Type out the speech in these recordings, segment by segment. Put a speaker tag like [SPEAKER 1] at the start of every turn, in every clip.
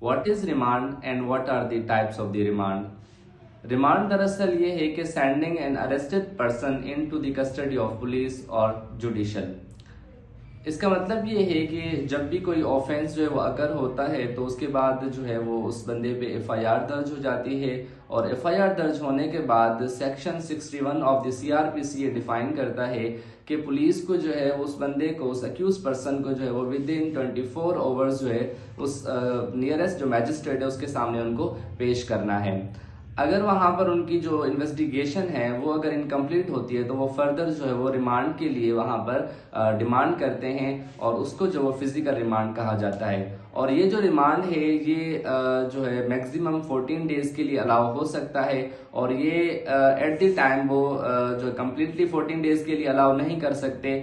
[SPEAKER 1] What is remand and what are the types of the remand. Remand दरअसल ये है कि sending an arrested person into the custody of police और judicial. इसका मतलब ये है कि जब भी कोई ऑफेंस जो है वो अगर होता है तो उसके बाद जो है वो उस बंदे पे एफआईआर दर्ज हो जाती है, और एफआईआर दर्ज होने के बाद सेक्शन 61 ऑफ द सीआरपीसी ये डिफाइन करता है कि पुलिस को जो है उस बंदे को, उस अक्यूज पर्सन को जो है वो विद इन 24 आवर्स जो है उस नियरेस्ट जो मैजिस्ट्रेट है उसके सामने उनको पेश करना है। अगर वहां पर उनकी जो इन्वेस्टिगेशन है वो अगर इनकम्प्लीट होती है तो वो फर्दर जो है वो रिमांड के लिए वहां पर डिमांड करते हैं, और उसको जो वो फिजिकल रिमांड कहा जाता है। और ये जो रिमांड है ये जो है मैक्सिमम 14 डेज के लिए अलाउ हो सकता है, और ये एट द टाइम वो जो कम्प्लीटली 14 डेज के लिए अलाउ नहीं कर सकते,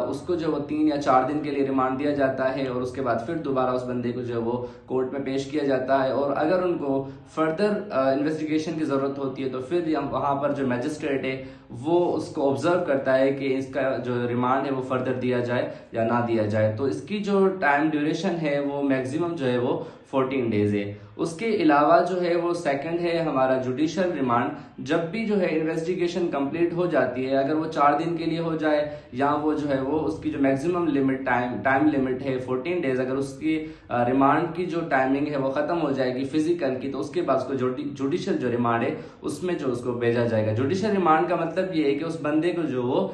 [SPEAKER 1] उसको जो वो 3 या 4 दिन के लिए रिमांड दिया जाता है, और उसके बाद फिर दोबारा उस बंदे को जो वो कोर्ट में पेश किया जाता है। और अगर उनको फर्दर इन्वेस्टिगेशन की जरूरत होती है तो फिर वहां पर जो मैजिस्ट्रेट है वो उसको ऑब्जर्व करता है कि इसका जो रिमांड है वो फर्दर दिया जाए या ना दिया जाए। तो इसकी जो टाइम ड्यूरेशन है वो मैक्सिमम जो है वो 14 डेज है। उसके अलावा जो है वो सेकंड है हमारा जुडिशियल रिमांड। जब भी जो है इन्वेस्टिगेशन कंप्लीट हो जाती है, अगर वो 4 दिन के लिए हो जाए या वो जो है वो उसकी जो मैक्सिमम लिमिट टाइम लिमिट है 14 डेज, अगर उसकी रिमांड की जो टाइमिंग है वो खत्म हो जाएगी फिजिकल की, तो उसके बाद उसको जुडिशियल जो रिमांड है उसमें जो उसको भेजा जाएगा। जुडिशियल रिमांड का मतलब ये है कि उस बंदे को जो वो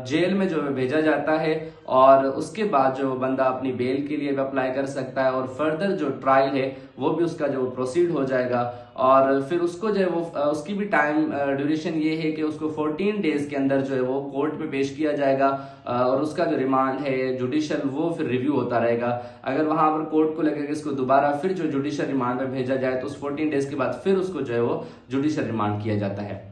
[SPEAKER 1] जेल में जो है भेजा जाता है, और उसके बाद जो बंदा अपनी बेल के लिए भी अप्लाई कर सकता है, और फर्दर जो ट्रायल है वो भी उसका जो प्रोसीड हो जाएगा। और फिर उसको जो है वो उसकी भी टाइम ड्यूरेशन ये है कि उसको 14 डेज के अंदर जो है वो कोर्ट में पेश किया जाएगा, और उसका जो रिमांड है जुडिशियल वो फिर रिव्यू होता रहेगा। अगर वहां पर कोर्ट को लगेगा इसको दोबारा फिर जो जुडिशियल रिमांड में भेजा जाए तो उस 14 डेज के बाद फिर उसको जो है वो जुडिशियल रिमांड किया जाता है।